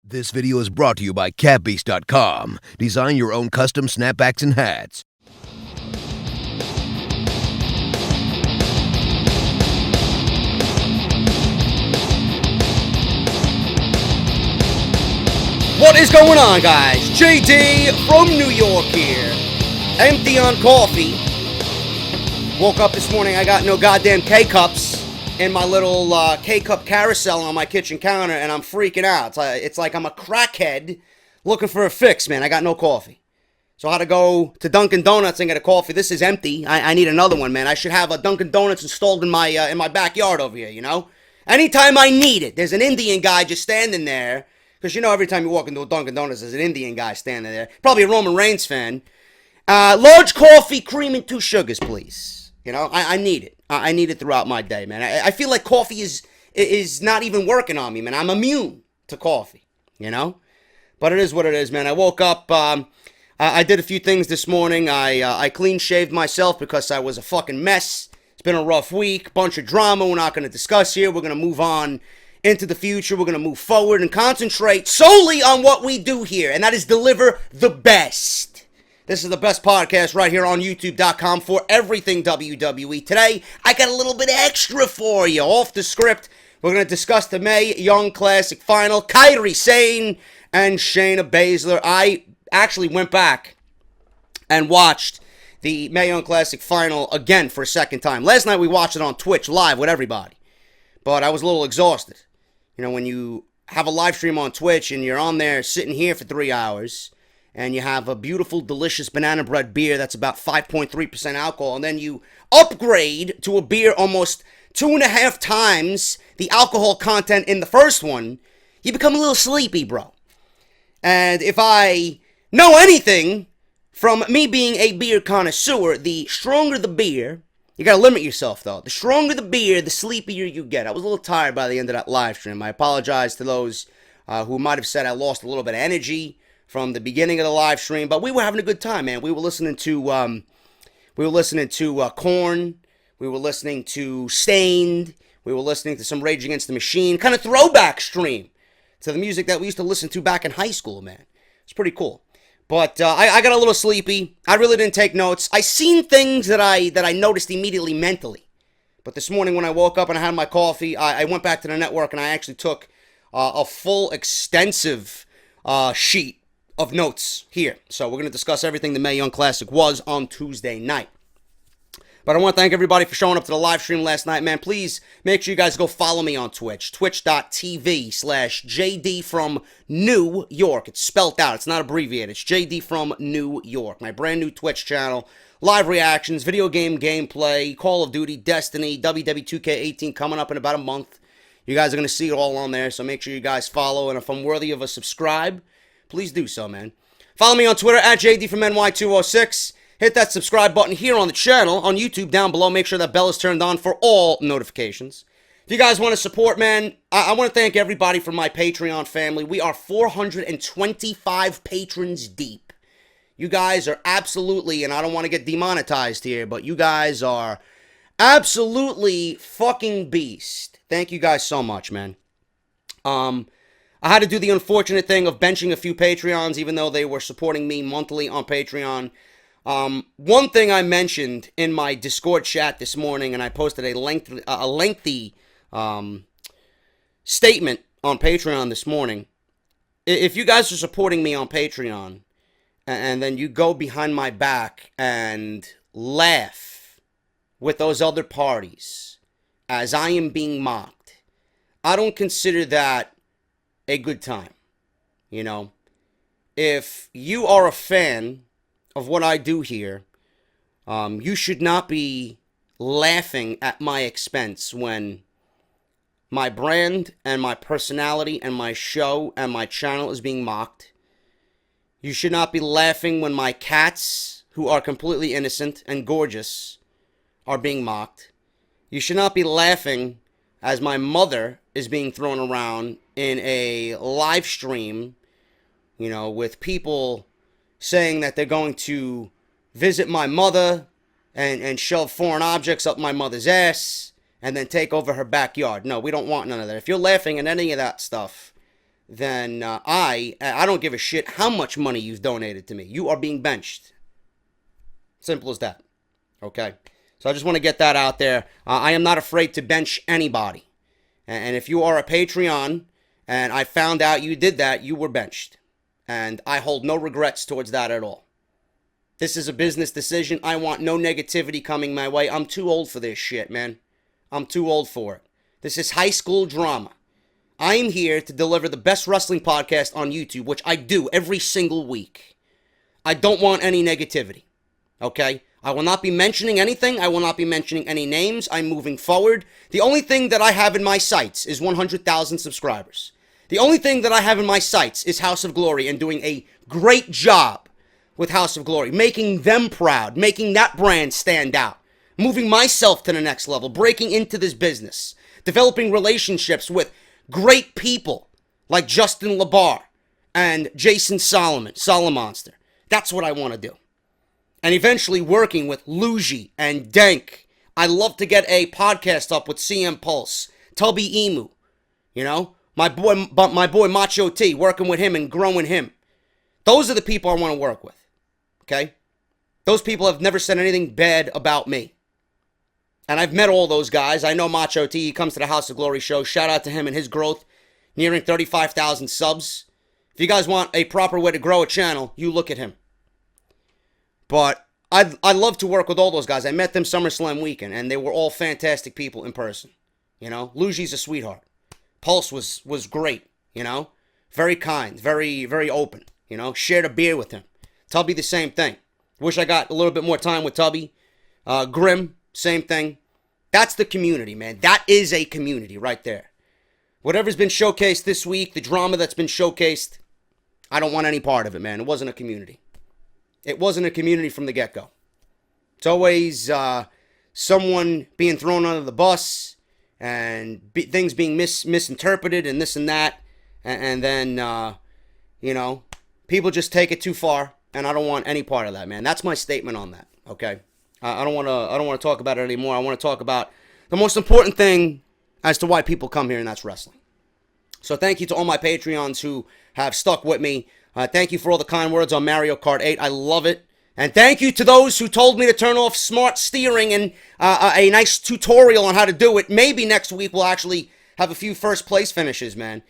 This video is brought to you by catbeast.com. Design your own custom snapbacks and hats. What is going on, guys? JD from New York here. Empty on coffee. Woke up this morning, I got no goddamn K-Cups in my little K-Cup carousel on my kitchen counter, and I'm freaking out. It's like I'm a crackhead looking for a fix, man. I got no coffee. So I had to go to Dunkin' Donuts and get a coffee. This is empty. I need another one, man. I should have a Dunkin' Donuts installed in my backyard over here, you know? Anytime I need it, there's an Indian guy just standing there. Because you know every time you walk into a Dunkin' Donuts, there's an Indian guy standing there. Probably a Roman Reigns fan. Large coffee, cream, and 2 sugars, please. You know, I need it. I need it throughout my day, man. I feel like coffee is not even working on me, man. I'm immune to coffee, you know? But it is what it is, man. I woke up, I did a few things this morning. I clean-shaved myself because I was a fucking mess. It's been a rough week, bunch of drama we're not going to discuss here. We're going to move on into the future. We're going to move forward and concentrate solely on what we do here, and that is deliver the best. This is the best podcast right here on YouTube.com for everything WWE. Today, I got a little bit extra for you. Off the script, we're going to discuss the Mae Young Classic final, Kairi Sane and Shayna Baszler. I actually went back and watched the Mae Young Classic final again for a second time. Last night, we watched it on Twitch live with everybody, but I was a little exhausted. You know, when you have a live stream on Twitch and you're on there sitting here for 3 hours, and you have a beautiful, delicious banana bread beer that's about 5.3% alcohol, and then you upgrade to a beer almost 2.5 times the alcohol content in the first one, you become a little sleepy, bro. And if I know anything from me being a beer connoisseur, the stronger the beer, you gotta limit yourself, though. The stronger the beer, the sleepier you get. I was a little tired by the end of that live stream. I apologize to those who might have said I lost a little bit of energy from the beginning of the live stream, but we were having a good time, man. We were listening to Korn. We were listening to Stained. We were listening to some Rage Against the Machine, kind of throwback stream to the music that we used to listen to back in high school, man. It's pretty cool. But I got a little sleepy. I really didn't take notes. I seen things that I noticed immediately mentally. But this morning when I woke up and I had my coffee, I went back to the network and I actually took a full, extensive sheet of notes here. So we're going to discuss everything the Mae Young Classic was on Tuesday night. But I want to thank everybody for showing up to the live stream last night, man. Please make sure you guys go follow me on Twitch. Twitch.tv/JD from New York. It's spelt out. It's not abbreviated. It's JD from New York. My brand new Twitch channel. Live reactions, video game gameplay, Call of Duty, Destiny, WWE 2K18 coming up in about a month. You guys are going to see it all on there, so make sure you guys follow. And if I'm worthy of a subscribe, please do so, man. Follow me on Twitter at JDFROMNY206. Hit that subscribe button here on the channel, on YouTube down below. Make sure that bell is turned on for all notifications. If you guys want to support, man, I want to thank everybody from my Patreon family. We are 425 patrons deep. You guys are absolutely, and I don't want to get demonetized here, but you guys are absolutely fucking beast. Thank you guys so much, man. I had to do the unfortunate thing of benching a few Patreons, even though they were supporting me monthly on Patreon. One thing I mentioned in my Discord chat this morning, and I posted a lengthy statement on Patreon this morning. If you guys are supporting me on Patreon, and then you go behind my back and laugh with those other parties as I am being mocked, I don't consider that a good time. You know, if you are a fan of what I do here, you should not be laughing at my expense when my brand and my personality and my show and my channel is being mocked. You should not be laughing when my cats, who are completely innocent and gorgeous, are being mocked. You should not be laughing as my mother is being thrown around in a live stream, you know, with people saying that they're going to visit my mother and shove foreign objects up my mother's ass and then take over her backyard. No, we don't want none of that. If you're laughing at any of that stuff, then I don't give a shit how much money you've donated to me. You are being benched. Simple as that. Okay? So I just want to get that out there. I am not afraid to bench anybody. And if you are a Patreon and I found out you did that, you were benched. And I hold no regrets towards that at all. This is a business decision. I want no negativity coming my way. I'm too old for this shit, man. I'm too old for it. This is high school drama. I am here to deliver the best wrestling podcast on YouTube, which I do every single week. I don't want any negativity, okay? I will not be mentioning anything. I will not be mentioning any names. I'm moving forward. The only thing that I have in my sights is 100,000 subscribers. The only thing that I have in my sights is House of Glory and doing a great job with House of Glory, making them proud, making that brand stand out, moving myself to the next level, breaking into this business, developing relationships with great people like Justin LaBar and Jason Solomonster. That's what I want to do. And eventually working with Luigi and Dank. I love to get a podcast up with CM Pulse, Tubby Emu, you know, my boy Macho T, working with him and growing him. Those are the people I want to work with. Okay? Those people have never said anything bad about me. And I've met all those guys. I know Macho T. He comes to the House of Glory show. Shout out to him and his growth, nearing 35,000 subs. If you guys want a proper way to grow a channel, you look at him. But I love to work with all those guys. I met them SummerSlam weekend, and they were all fantastic people in person. You know, Luigi's a sweetheart. Pulse was great, you know. Very kind, very, very open, you know. Shared a beer with him. Tubby, the same thing. Wish I got a little bit more time with Tubby. Grim, same thing. That's the community, man. That is a community right there. Whatever's been showcased this week, the drama that's been showcased, I don't want any part of it, man. It wasn't a community. It wasn't a community from the get-go. It's always someone being thrown under the bus and things being misinterpreted and this and that. And then, you know, people just take it too far. And I don't want any part of that, man. That's my statement on that, okay? I don't want to talk about it anymore. I want to talk about the most important thing as to why people come here, and that's wrestling. So thank you to all my Patreons who have stuck with me. Thank you for all the kind words on Mario Kart 8. I love it. And thank you to those who told me to turn off smart steering and a nice tutorial on how to do it. Maybe next week we'll actually have a few first place finishes, man.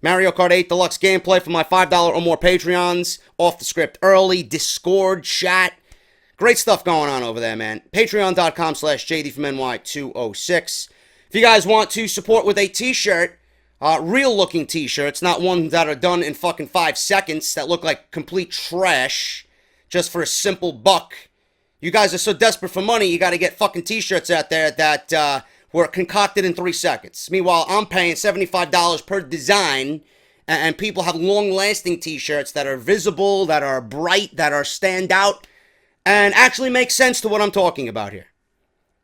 Mario Kart 8 Deluxe gameplay for my $5 or more Patreons. Off the script early. Discord, chat. Great stuff going on over there, man. Patreon.com/JDFROMNY206. If you guys want to support with a t-shirt, real-looking t-shirts, not ones that are done in fucking 5 seconds that look like complete trash just for a simple buck. You guys are so desperate for money, you got to get fucking t-shirts out there that were concocted in 3 seconds. Meanwhile, I'm paying $75 per design, and people have long-lasting t-shirts that are visible, that are bright, that are stand out, and actually make sense to what I'm talking about here.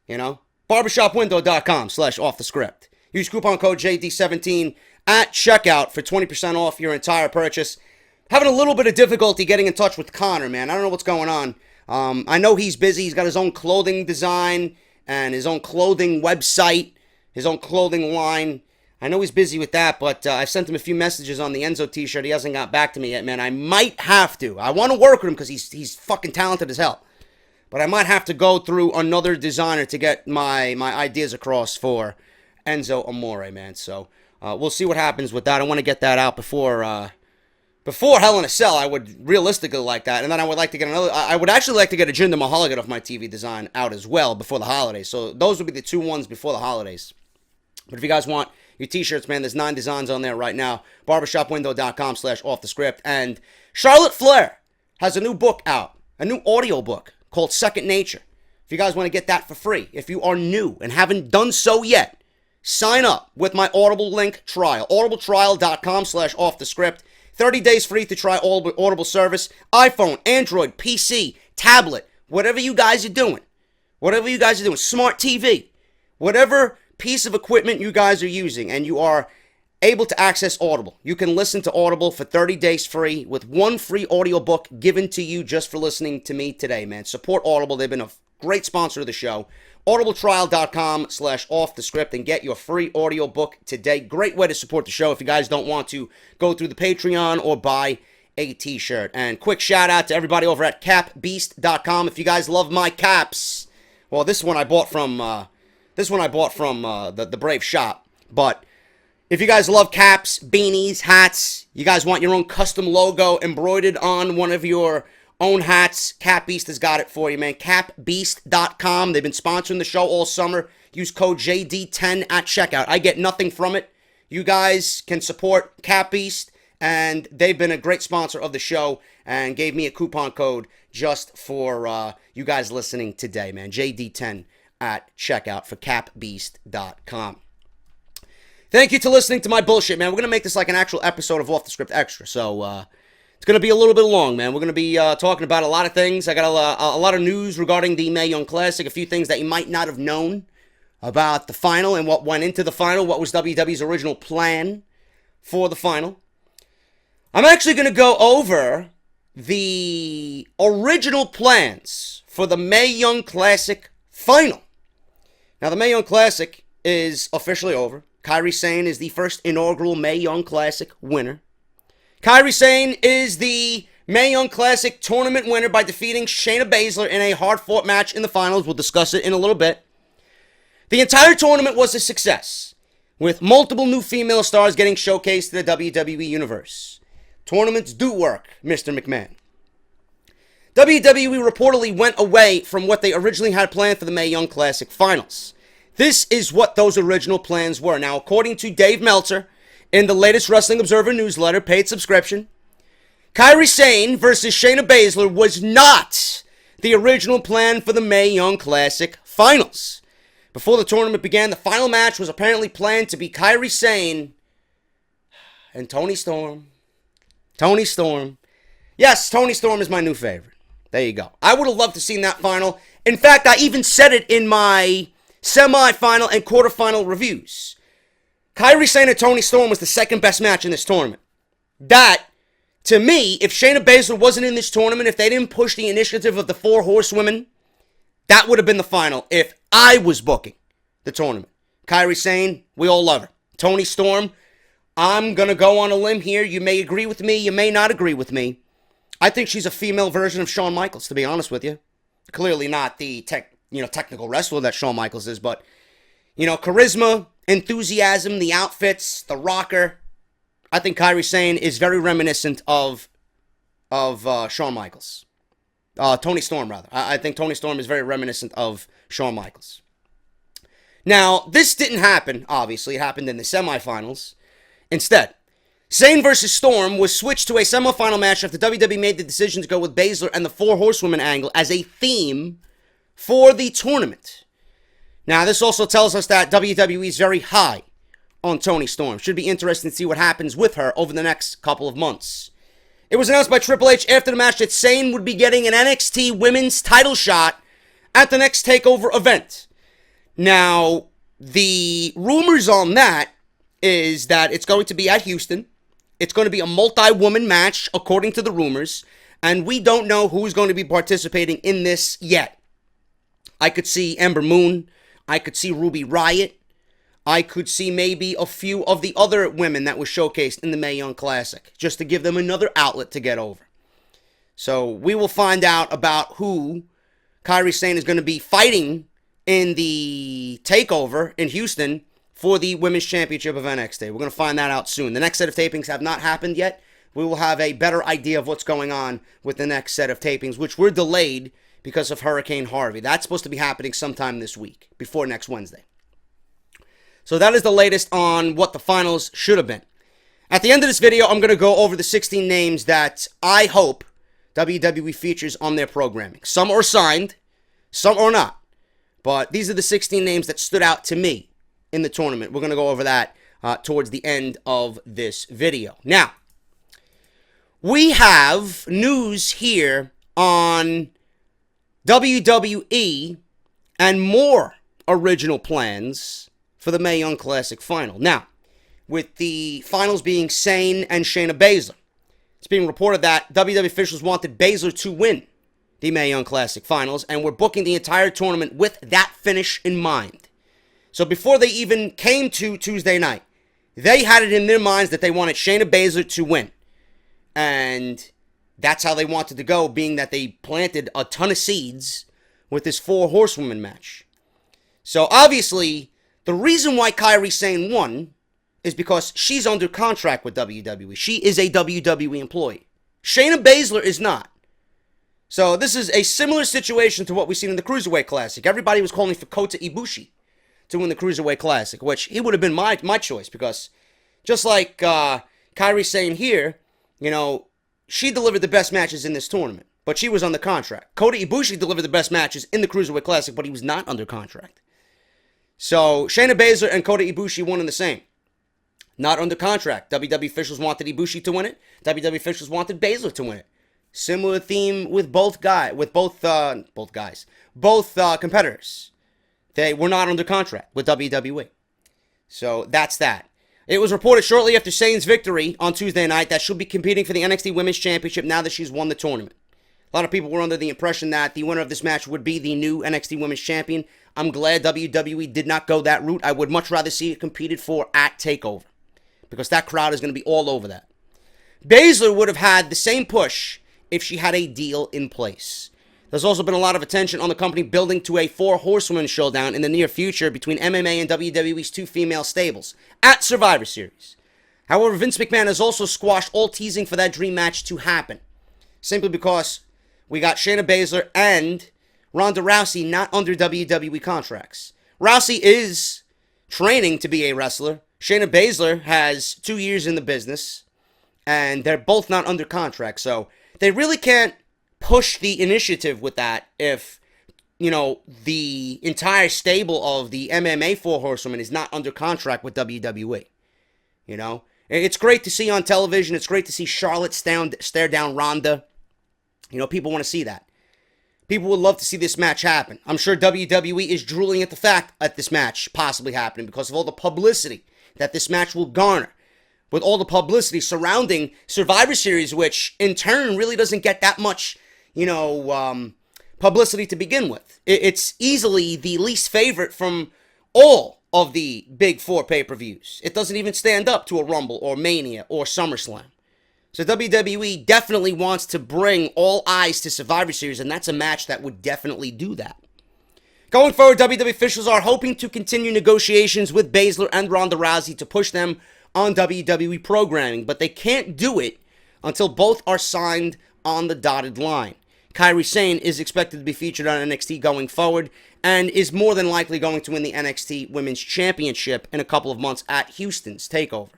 You know? Barbershopwindow.com/offthescript. Use coupon code JD17 at checkout for 20% off your entire purchase. Having a little bit of difficulty getting in touch with Connor, man. I don't know what's going on. I know he's busy. He's got his own clothing design and his own clothing website, his own clothing line. I know he's busy with that, but I sent him a few messages on the Enzo t-shirt. He hasn't got back to me yet, man. I might have to. I want to work with him because he's fucking talented as hell. But I might have to go through another designer to get my ideas across for Enzo Amore, man. So we'll see what happens with that. I want to get that out before Hell in a Cell. I would realistically like that. And then I would like to get I would actually like to get a Jinder Mahal of my TV design out as well before the holidays. So those would be the 2 ones before the holidays. But if you guys want your t-shirts, man, there's 9 designs on there right now. Barbershopwindow.com/offthescript. And Charlotte Flair has a new book out, a new audio book called Second Nature. If you guys want to get that for free, if you are new and haven't done so yet, sign up with my Audible link trial. audibletrial.com/offthescript. 30 days free to try Audible service. iPhone, Android, PC, tablet, whatever you guys are doing. Smart TV. Whatever piece of equipment you guys are using and you are able to access Audible. You can listen to Audible for 30 days free with 1 free audiobook given to you just for listening to me today, man. Support Audible. They've been a great sponsor of the show. audibletrial.com/offthescript and get your free audiobook today. Great way to support the show if you guys don't want to go through the Patreon or buy a t-shirt. And quick shout out to everybody over at capbeast.com. If you guys love my caps, well, this one I bought from the Brave Shop. But if you guys love caps, beanies, hats, you guys want your own custom logo embroidered on one of your own hats, Cap Beast has got it for you, man. Capbeast.com. They've been sponsoring the show all summer. Use code JD10 at checkout. I get nothing from it. You guys can support Cap Beast, and they've been a great sponsor of the show and gave me a coupon code just for you guys listening today, man. JD10 at checkout for capbeast.com. Thank you to listening to my bullshit, man. We're going to make this like an actual episode of Off the Script Extra, so it's going to be a little bit long, man. We're going to be talking about a lot of things. I got a lot of news regarding the Mae Young Classic, a few things that you might not have known about the final and what went into the final, what was WWE's original plan for the final. I'm actually going to go over the original plans for the Mae Young Classic final. Now, the Mae Young Classic is officially over. Kairi Sane is the first inaugural Mae Young Classic winner. Kairi Sane is the Mae Young Classic tournament winner by defeating Shayna Baszler in a hard-fought match in the finals. We'll discuss it in a little bit. The entire tournament was a success, with multiple new female stars getting showcased to the WWE Universe. Tournaments do work, Mr. McMahon. WWE reportedly went away from what they originally had planned for the Mae Young Classic finals. This is what those original plans were. Now, according to Dave Meltzer, in the latest Wrestling Observer newsletter, paid subscription, Kairi Sane versus Shayna Baszler was not the original plan for the Mae Young Classic finals. Before the tournament began, the final match was apparently planned to be Kairi Sane and Toni Storm. Toni Storm. Yes, Toni Storm is my new favorite. There you go. I would have loved to see that final. In fact, I even said it in my semi-final and quarterfinal reviews. Kairi Sane and Toni Storm was the second best match in this tournament. That, to me, if Shayna Baszler wasn't in this tournament, if they didn't push the initiative of the four horsewomen, that would have been the final if I was booking the tournament. Kairi Sane, we all love her. Toni Storm, I'm going to go on a limb here. You may agree with me. You may not agree with me. I think she's a female version of Shawn Michaels, to be honest with you. Clearly not the technical wrestler that Shawn Michaels is, but, charisma, enthusiasm, the outfits, the rocker. I think Kairi Sane is very reminiscent of Shawn Michaels. Toni Storm, rather. I think Toni Storm is very reminiscent of Shawn Michaels. Now, this didn't happen, obviously. It happened in the semifinals. Instead, Sane versus Storm was switched to a semifinal match after WWE made the decision to go with Baszler and the Four Horsewomen angle as a theme for the tournament. Now, this also tells us that WWE is very high on Toni Storm. Should be interesting to see what happens with her over the next couple of months. It was announced by Triple H after the match that Sane would be getting an NXT women's title shot at the next TakeOver event. Now, the rumors on that is that it's going to be at Houston. It's going to be a multi-woman match, according to the rumors, and we don't know who's going to be participating in this yet. I could see Ember Moon. I could see Ruby Riott. I could see maybe a few of the other women that were showcased in the Mae Young Classic, just to give them another outlet to get over. So we will find out about who Kairi Sane is going to be fighting in the TakeOver in Houston for the Women's Championship of NXT. We're going to find that out soon. The next set of tapings have not happened yet. We will have a better idea of what's going on with the next set of tapings, which were delayed because of Hurricane Harvey. That's supposed to be happening sometime this week, before next Wednesday. So that is the latest on what the finals should have been. At the end of this video, I'm going to go over the 16 names that I hope WWE features on their programming. Some are signed, some are not. But these are the 16 names that stood out to me in the tournament. We're going to go over that towards the end of this video. Now, we have news here on WWE and more original plans for the Mae Young Classic final. Now, with the finals being Sane and Shayna Baszler, it's being reported that WWE officials wanted Baszler to win the Mae Young Classic finals, and were booking the entire tournament with that finish in mind. So before they even came to Tuesday night, they had it in their minds that they wanted Shayna Baszler to win. And that's how they wanted to go, being that they planted a ton of seeds with this 4 horsewoman match. So obviously, the reason why Kairi Sane won is because she's under contract with WWE. She is a WWE employee. Shayna Baszler is not. So this is a similar situation to what we've seen in the Cruiserweight Classic. Everybody was calling for Kota Ibushi to win the Cruiserweight Classic, which he would have been my choice, because just like Kairi Sane here, you know, she delivered the best matches in this tournament, but she was under contract. Kota Ibushi delivered the best matches in the Cruiserweight Classic, but he was not under contract. So Shayna Baszler and Kota Ibushi one and the same. Not under contract. WWE officials wanted Ibushi to win it. WWE officials wanted Baszler to win it. Similar theme with both competitors. They were not under contract with WWE. So that's that. It was reported shortly after Sane's victory on Tuesday night that she'll be competing for the NXT Women's Championship now that she's won the tournament. A lot of people were under the impression that the winner of this match would be the new NXT Women's Champion. I'm glad WWE did not go that route. I would much rather see it competed for at TakeOver, because that crowd is going to be all over that. Baszler would have had the same push if she had a deal in place. There's also been a lot of attention on the company building to a 4 horsewomen showdown in the near future between MMA and WWE's 2 female stables at Survivor Series. However, Vince McMahon has also squashed all teasing for that dream match to happen, simply because we got Shayna Baszler and Ronda Rousey not under WWE contracts. Rousey is training to be a wrestler. Shayna Baszler has 2 years in the business, and they're both not under contract, so they really can't push the initiative with that if, you know, the entire stable of the MMA 4 horsewomen is not under contract with WWE. You know, it's great to see on television. It's great to see Charlotte stare down Ronda. You know, people want to see that. People would love to see this match happen. I'm sure WWE is drooling at the fact at this match possibly happening because of all the publicity that this match will garner, with all the publicity surrounding Survivor Series, which in turn really doesn't get that much, you know, publicity to begin with. It's easily the least favorite from all of the big 4 pay-per-views. It doesn't even stand up to a Rumble or Mania or SummerSlam. So WWE definitely wants to bring all eyes to Survivor Series, and that's a match that would definitely do that. Going forward, WWE officials are hoping to continue negotiations with Baszler and Ronda Rousey to push them on WWE programming, but they can't do it until both are signed on the dotted line. Kairi Sane is expected to be featured on NXT going forward and is more than likely going to win the NXT Women's Championship in a couple of months at Houston's TakeOver.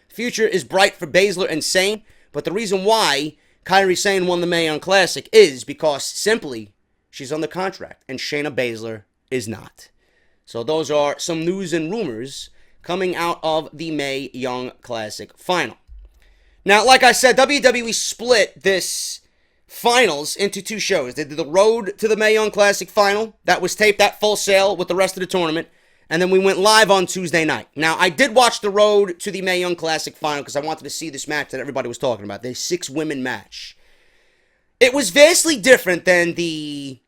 The future is bright for Baszler and Sane, but the reason why Kairi Sane won the Mae Young Classic is because simply she's on the contract and Shayna Baszler is not. So those are some news and rumors coming out of the Mae Young Classic final. Now, like I said, WWE split this finals into 2 shows. They did the Road to the Mae Young Classic final. That was taped at Full Sail with the rest of the tournament. And then we went live on Tuesday night. Now, I did watch the Road to the Mae Young Classic final because I wanted to see this match that everybody was talking about, the 6-women match. It was vastly different than the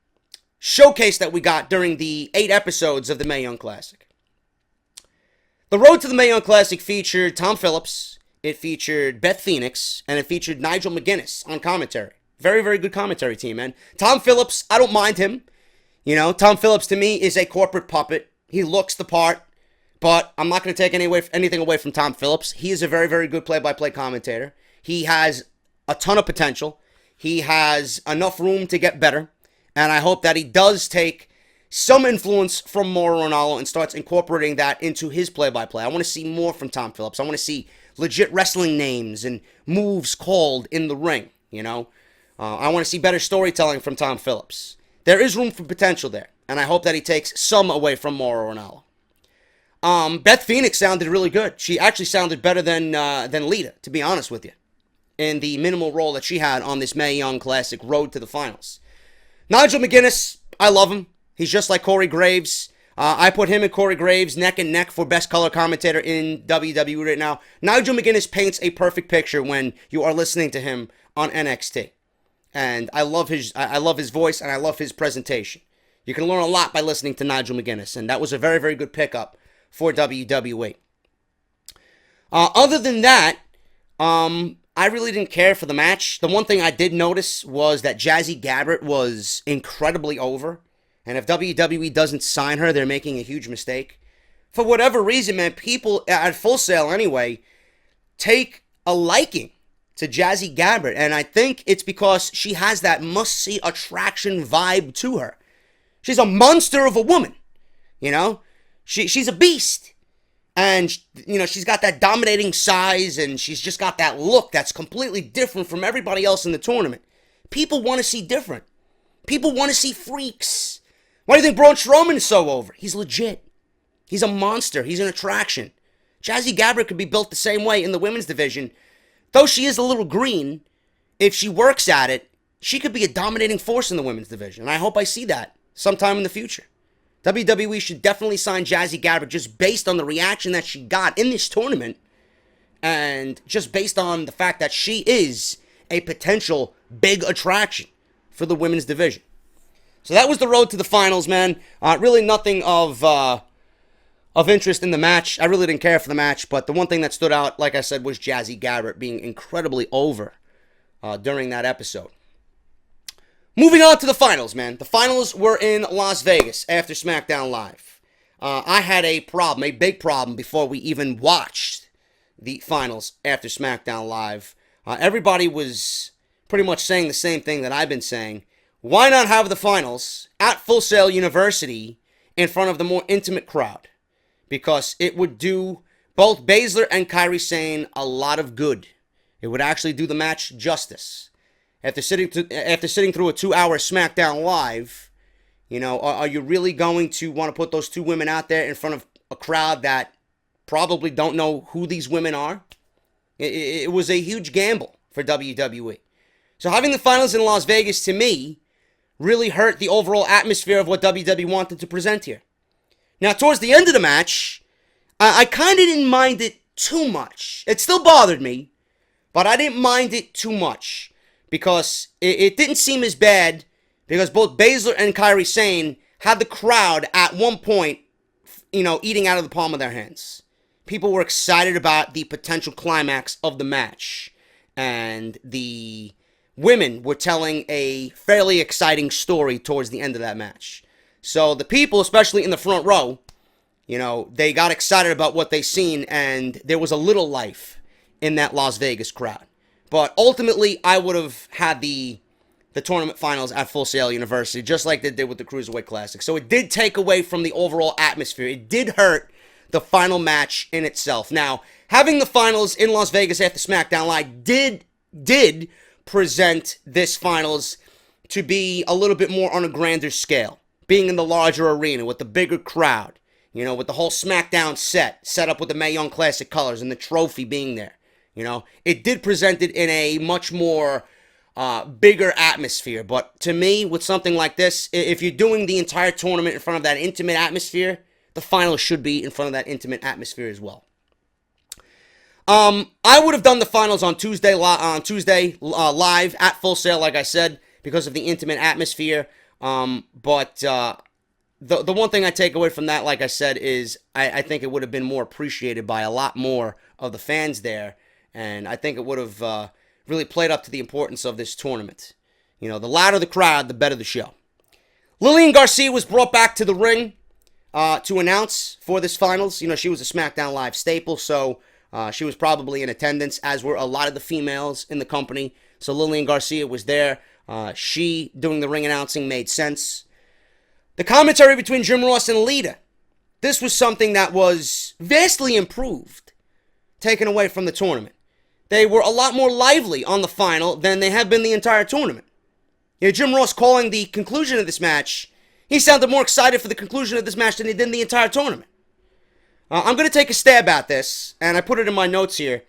showcase that we got during the 8 episodes of the Mae Young Classic. The Road to the Mae Young Classic featured Tom Phillips, it featured Beth Phoenix, and it featured Nigel McGuinness on commentary. Very, very good commentary team, man. Tom Phillips, I don't mind him. You know, Tom Phillips to me is a corporate puppet. He looks the part, but I'm not going to take anything away from Tom Phillips. He is a very, very good play-by-play commentator. He has a ton of potential. He has enough room to get better, and I hope that he does take some influence from Mauro Ranallo and starts incorporating that into his play-by-play. I want to see more from Tom Phillips. I want to see legit wrestling names and moves called in the ring, you know. I want to see better storytelling from Tom Phillips. There is room for potential there, and I hope that he takes some away from Mauro Ranallo. Beth Phoenix sounded really good. She actually sounded better than Lita, to be honest with you, in the minimal role that she had on this Mae Young Classic Road to the Finals. Nigel McGuinness, I love him. He's just like Corey Graves. I put him and Corey Graves neck and neck for best color commentator in WWE right now. Nigel McGuinness paints a perfect picture when you are listening to him on NXT. And I love his voice, and I love his presentation. You can learn a lot by listening to Nigel McGuinness, and that was a very, very good pickup for WWE. Other than that, I really didn't care for the match. The one thing I did notice was that Jazzy Gabbert was incredibly over, and if WWE doesn't sign her, they're making a huge mistake. For whatever reason, man, people at Full Sail anyway take a liking to Jazzy Gabbert, and I think it's because she has that must-see attraction vibe to her. She's a monster of a woman, you know? She's a beast, and, you know, she's got that dominating size, and she's just got that look that's completely different from everybody else in the tournament. People want to see different. People want to see freaks. Why do you think Braun Strowman is so over? He's legit. He's a monster. He's an attraction. Jazzy Gabbert could be built the same way in the women's division. Though she is a little green, if she works at it, she could be a dominating force in the women's division. And I hope I see that sometime in the future. WWE should definitely sign Jazzy Gabbert just based on the reaction that she got in this tournament. And just based on the fact that she is a potential big attraction for the women's division. So that was the road to the finals, man. Really nothing of interest in the match. I really didn't care for the match, but the one thing that stood out, like I said, was Jazzy Gabbert being incredibly over during that episode. Moving on to the finals, man. The finals were in Las Vegas after SmackDown Live. I had a big problem, before we even watched the finals after SmackDown Live. Everybody was pretty much saying the same thing that I've been saying. Why not have the finals at Full Sail University in front of the more intimate crowd? Because it would do both Baszler and Kairi Sane a lot of good. It would actually do the match justice. After sitting through a 2-hour SmackDown Live, you know, are you really going to want to put those two women out there in front of a crowd that probably don't know who these women are? It was a huge gamble for WWE. So having the finals in Las Vegas, to me, really hurt the overall atmosphere of what WWE wanted to present here. Now, towards the end of the match, I kind of didn't mind it too much. It still bothered me, but I didn't mind it too much because it didn't seem as bad because both Baszler and Kairi Sane had the crowd at one point, you know, eating out of the palm of their hands. People were excited about the potential climax of the match, and the women were telling a fairly exciting story towards the end of that match. So the people, especially in the front row, you know, they got excited about what they seen, and there was a little life in that Las Vegas crowd. But ultimately, I would have had the tournament finals at Full Sail University, just like they did with the Cruiserweight Classic. So it did take away from the overall atmosphere. It did hurt the final match in itself. Now, having the finals in Las Vegas after SmackDown Live did present this finals to be a little bit more on a grander scale. Being in the larger arena with the bigger crowd, you know, with the whole SmackDown set up with the Mae Young Classic colors and the trophy being there, you know, it did present it in a much more bigger atmosphere. But to me, with something like this, if you're doing the entire tournament in front of that intimate atmosphere, the finals should be in front of that intimate atmosphere as well. I would have done the finals on Tuesday live at Full Sail, like I said, because of the intimate atmosphere. But the one thing I take away from that, like I said, is I think it would have been more appreciated by a lot more of the fans there, and I think it would have really played up to the importance of this tournament. You know, the louder the crowd, the better the show. Lillian Garcia was brought back to the ring to announce for this finals. You know, she was a SmackDown Live staple, so she was probably in attendance, as were a lot of the females in the company. So Lillian Garcia was there. She doing the ring announcing made sense. The commentary between Jim Ross and Lita. This was something that was vastly improved, taken away from the tournament. They were a lot more lively on the final than they have been the entire tournament. You know, Jim Ross calling the conclusion of this match, he sounded more excited for the conclusion of this match than he did in the entire tournament. I'm going to take a stab at this, and I put it in my notes here,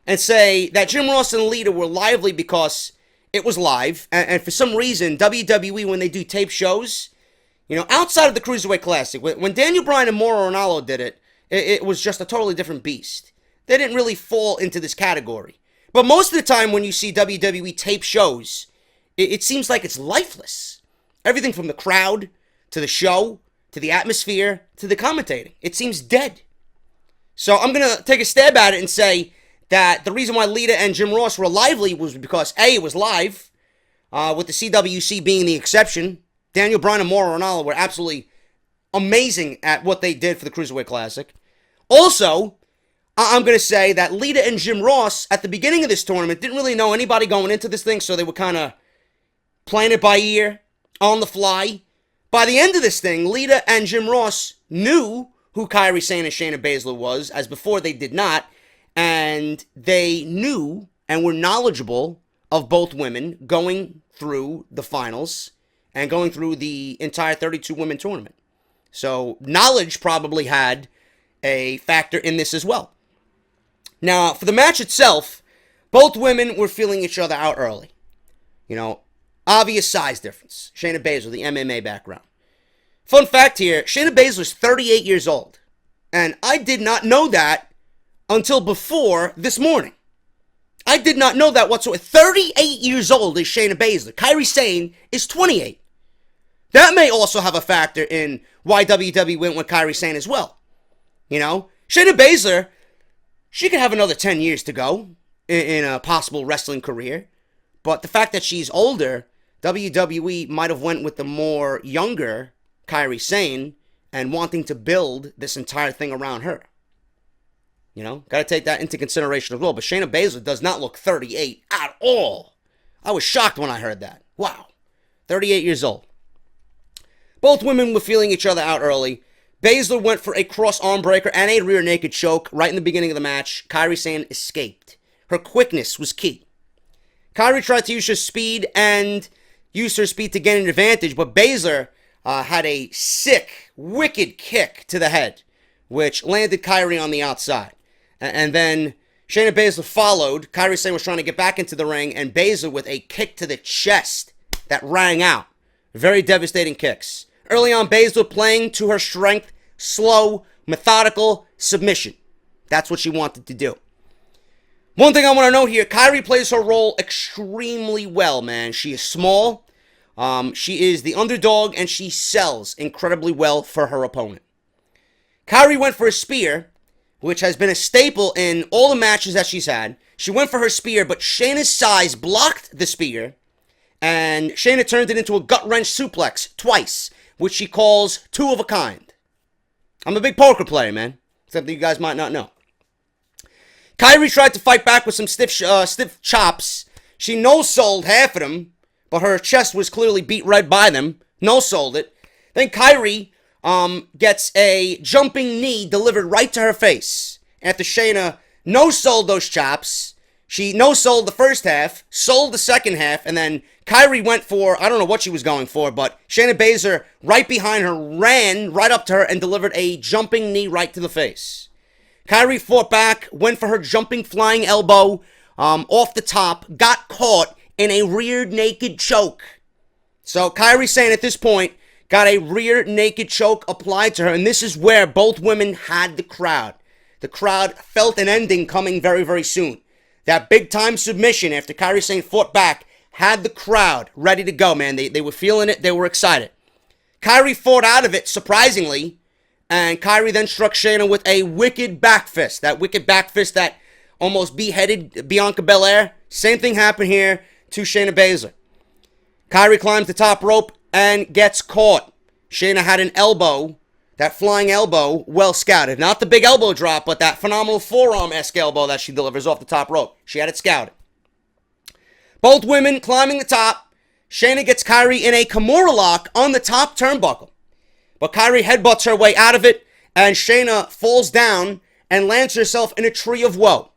and say that Jim Ross and Lita were lively because it was live, and for some reason, WWE, when they do tape shows, you know, outside of the Cruiserweight Classic, when Daniel Bryan and Mauro Ranallo did it, it was just a totally different beast. They didn't really fall into this category. But most of the time when you see WWE tape shows, It seems like it's lifeless. Everything from the crowd, to the show, to the atmosphere, to the commentating. It seems dead. So I'm going to take a stab at it and say that the reason why Lita and Jim Ross were lively was because, A, it was live, with the CWC being the exception. Daniel Bryan and Mauro Ranallo were absolutely amazing at what they did for the Cruiserweight Classic. Also, I'm going to say that Lita and Jim Ross, at the beginning of this tournament, didn't really know anybody going into this thing, so they were kind of playing it by ear, on the fly. By the end of this thing, Lita and Jim Ross knew who Kairi Sane and Shayna Baszler was, as before they did not, and they knew and were knowledgeable of both women going through the finals and going through the entire 32-women tournament. So knowledge probably had a factor in this as well. Now, for the match itself, both women were feeling each other out early. You know, obvious size difference. Shayna Baszler, the MMA background. Fun fact here, Shayna Baszler is 38 years old. And I did not know that until before this morning. I did not know that whatsoever. 38 years old is Shayna Baszler. Kairi Sane is 28. That may also have a factor in why WWE went with Kairi Sane as well. You know, Shayna Baszler, she could have another 10 years to go in a possible wrestling career. But the fact that she's older, WWE might have went with the more younger Kairi Sane and wanting to build this entire thing around her. You know, got to take that into consideration as well. But Shayna Baszler does not look 38 at all. I was shocked when I heard that. Wow. 38 years old. Both women were feeling each other out early. Baszler went for a cross arm breaker and a rear naked choke right in the beginning of the match. Kairi Sane escaped. Her quickness was key. Kairi tried to use her speed and used her speed to gain an advantage, but Baszler had a sick, wicked kick to the head, which landed Kairi on the outside. And then Shayna Baszler followed. Kairi Sane was trying to get back into the ring, and Baszler with a kick to the chest that rang out. Very devastating kicks. Early on, Baszler playing to her strength, slow, methodical submission. That's what she wanted to do. One thing I want to note here, Kairi plays her role extremely well, man. She is small. She is the underdog, and she sells incredibly well for her opponent. Kairi went for a spear, which has been a staple in all the matches that she's had. She went for her spear, but Shayna's size blocked the spear, and Shayna turned it into a gut-wrench suplex twice, which she calls two of a kind. I'm a big poker player, man. Something you guys might not know. Kairi tried to fight back with some stiff chops. She no-sold half of them, but her chest was clearly beat red by them. No-sold it. Then Kairi gets a jumping knee delivered right to her face. After Shayna no-sold those chops, she no-sold the first half, sold the second half, and then Kairi went for, I don't know what she was going for, but Shayna Baszler, right behind her, ran right up to her and delivered a jumping knee right to the face. Kairi fought back, went for her jumping flying elbow off the top, got caught in a rear naked choke. So Kairi Sane at this point got a rear naked choke applied to her, and this is where both women had the crowd. The crowd felt an ending coming very, very soon. That big-time submission after Kairi Sane fought back had the crowd ready to go, man. They were feeling it. They were excited. Kairi fought out of it, surprisingly, and Kairi then struck Shayna with a wicked back fist. That wicked back fist that almost beheaded Bianca Belair. Same thing happened here to Shayna Baszler. Kairi climbs the top rope and gets caught. Shayna had an elbow, that flying elbow, well scouted. Not the big elbow drop, but that phenomenal forearm-esque elbow that she delivers off the top rope. She had it scouted. Both women climbing the top. Shayna gets Kairi in a Kimura lock on the top turnbuckle. But Kairi headbutts her way out of it, and Shayna falls down and lands herself in a tree of woe.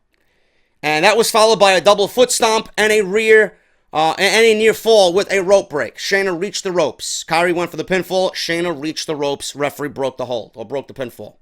And that was followed by a double foot stomp and a near fall with a rope break. Shayna reached the ropes. Kairi went for the pinfall. Shayna reached the ropes. Referee broke the hold, or broke the pinfall.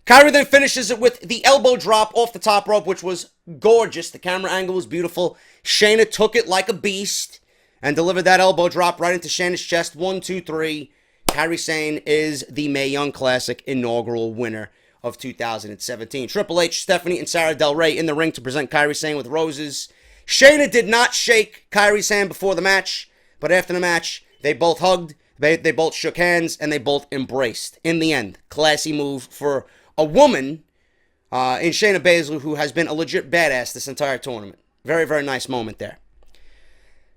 Kairi then finishes it with the elbow drop off the top rope, which was gorgeous. The camera angle was beautiful. Shayna took it like a beast and delivered that elbow drop right into Shayna's chest. 1, 2, 3. Kairi Sane is the Mae Young Classic inaugural winner of 2017. Triple H, Stephanie, and Sarah Del Rey in the ring to present Kairi Sane with roses. Shayna did not shake Kairi's hand before the match, but after the match, they both hugged, they both shook hands, and they both embraced. In the end, classy move for a woman in Shayna Baszler, who has been a legit badass this entire tournament. Very, very nice moment there.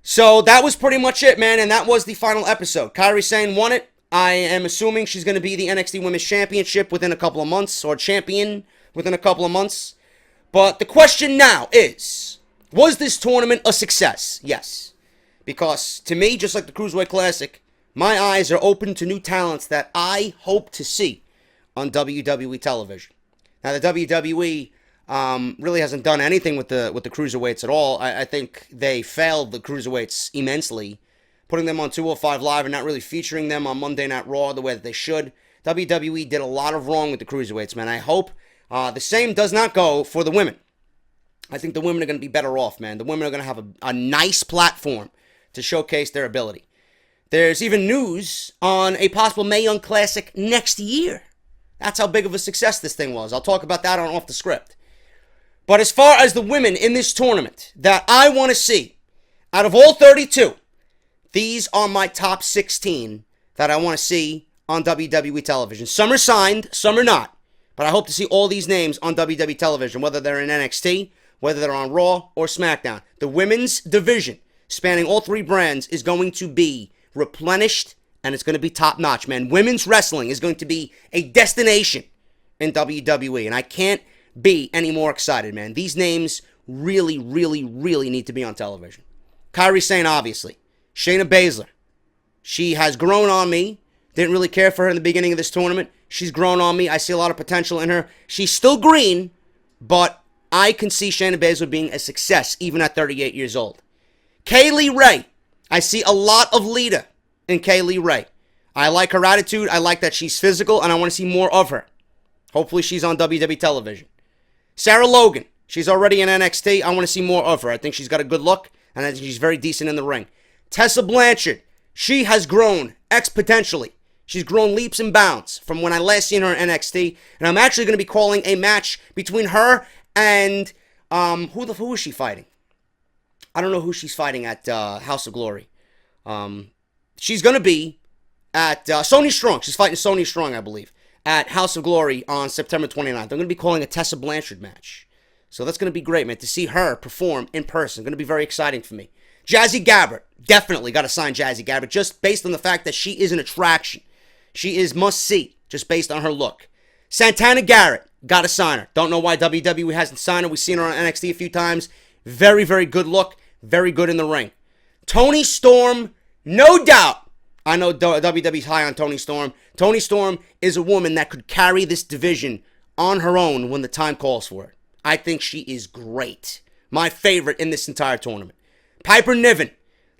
So that was pretty much it, man, and that was the final episode. Kairi Sane won it. I am assuming she's going to be the NXT Women's Championship within a couple of months, or champion within a couple of months. But the question now is, was this tournament a success? Yes. Because to me, just like the Cruiserweight Classic, my eyes are open to new talents that I hope to see on WWE television. Now, the WWE really hasn't done anything with the Cruiserweights at all. I think they failed the Cruiserweights immensely, putting them on 205 Live and not really featuring them on Monday Night Raw the way that they should. WWE did a lot of wrong with the Cruiserweights, man. I hope the same does not go for the women. I think the women are going to be better off, man. The women are going to have a nice platform to showcase their ability. There's even news on a possible Mae Young Classic next year. That's how big of a success this thing was. I'll talk about that on Off the Script. But as far as the women in this tournament that I want to see, out of all 32, these are my top 16 that I want to see on WWE television. Some are signed, some are not. But I hope to see all these names on WWE television, whether they're in NXT, whether they're on Raw or SmackDown. The women's division, spanning all three brands, is going to be replenished, and it's going to be top-notch, man. Women's wrestling is going to be a destination in WWE, and I can't be any more excited, man. These names really, really, really need to be on television. Kairi Sane, obviously. Shayna Baszler. She has grown on me. Didn't really care for her in the beginning of this tournament. She's grown on me. I see a lot of potential in her. She's still green, but I can see Shayna Baszler being a success even at 38 years old. Kaylee Ray. I see a lot of Lita in Kaylee Ray. I like her attitude. I like that she's physical, and I want to see more of her. Hopefully she's on WWE television. Sarah Logan. She's already in NXT. I want to see more of her. I think she's got a good look, and I think she's very decent in the ring. Tessa Blanchard. She has grown exponentially. She's grown leaps and bounds from when I last seen her in NXT, and I'm actually going to be calling a match between her and who is she fighting? I don't know who she's fighting at House of Glory. She's going to be at Sonya Strong. She's fighting Sonya Strong, I believe, at House of Glory on September 29th. I'm going to be calling a Tessa Blanchard match. So that's going to be great, man, to see her perform in person. Going to be very exciting for me. Jazzy Gabbert. Definitely got to sign Jazzy Gabbert, just based on the fact that she is an attraction. She is must-see, just based on her look. Santana Garrett. Got to sign her. Don't know why WWE hasn't signed her. We've seen her on NXT a few times. Very, very good look. Very good in the ring. Toni Storm, no doubt. I know WWE's high on Toni Storm. Toni Storm is a woman that could carry this division on her own when the time calls for it. I think she is great. My favorite in this entire tournament. Piper Niven.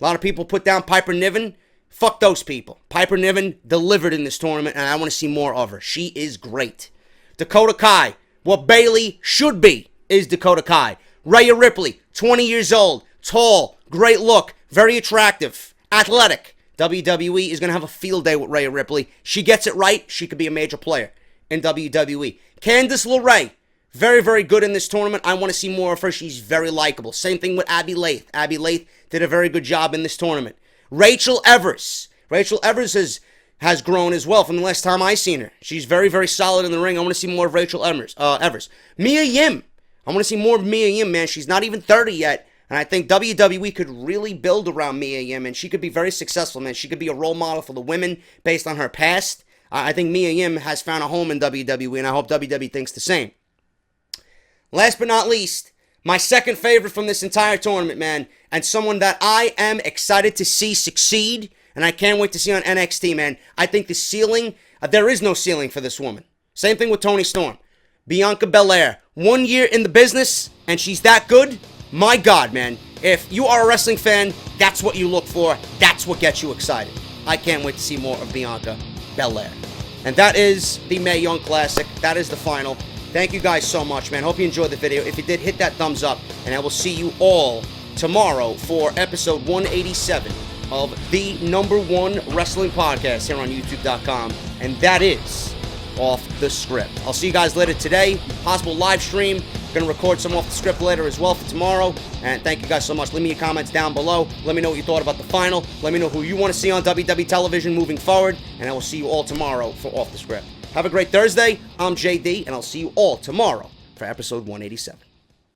A lot of people put down Piper Niven. Fuck those people. Piper Niven delivered in this tournament, and I want to see more of her. She is great. Dakota Kai. What Bayley should be is Dakota Kai. Rhea Ripley, 20 years old, tall, great look, very attractive, athletic. WWE is going to have a field day with Rhea Ripley. She gets it right, she could be a major player in WWE. Candice LeRae, very, very good in this tournament. I want to see more of her. She's very likable. Same thing with Abby Lath. Abby Lath did a very good job in this tournament. Rachel Evers. Rachel Evers has grown as well from the last time I seen her. She's very, very solid in the ring. I want to see more of Rachel Evers. Mia Yim. I want to see more of Mia Yim, man. She's not even 30 yet. And I think WWE could really build around Mia Yim, and she could be very successful, man. She could be a role model for the women based on her past. I think Mia Yim has found a home in WWE, and I hope WWE thinks the same. Last but not least, my second favorite from this entire tournament, man, and someone that I am excited to see succeed, and I can't wait to see on NXT, man. I think the ceiling, there is no ceiling for this woman. Same thing with Toni Storm. Bianca Belair. 1 year in the business, and she's that good. My God, man. If you are a wrestling fan, that's what you look for. That's what gets you excited. I can't wait to see more of Bianca Belair. And that is the Mae Young Classic. That is the final. Thank you guys so much, man. Hope you enjoyed the video. If you did, hit that thumbs up, and I will see you all tomorrow for episode 187 of the #1 wrestling podcast here on YouTube.com, and that is Off the Script. I'll see you guys later today. Possible live stream Going to record some off the script later as well for tomorrow. And thank you guys so much. Leave me your comments down below. Let me know what you thought about the final. Let me know who you want to see on WWE television moving forward. And I will see you all tomorrow for Off the Script. Have a great Thursday. I'm JD, and I'll see you all tomorrow for episode 187.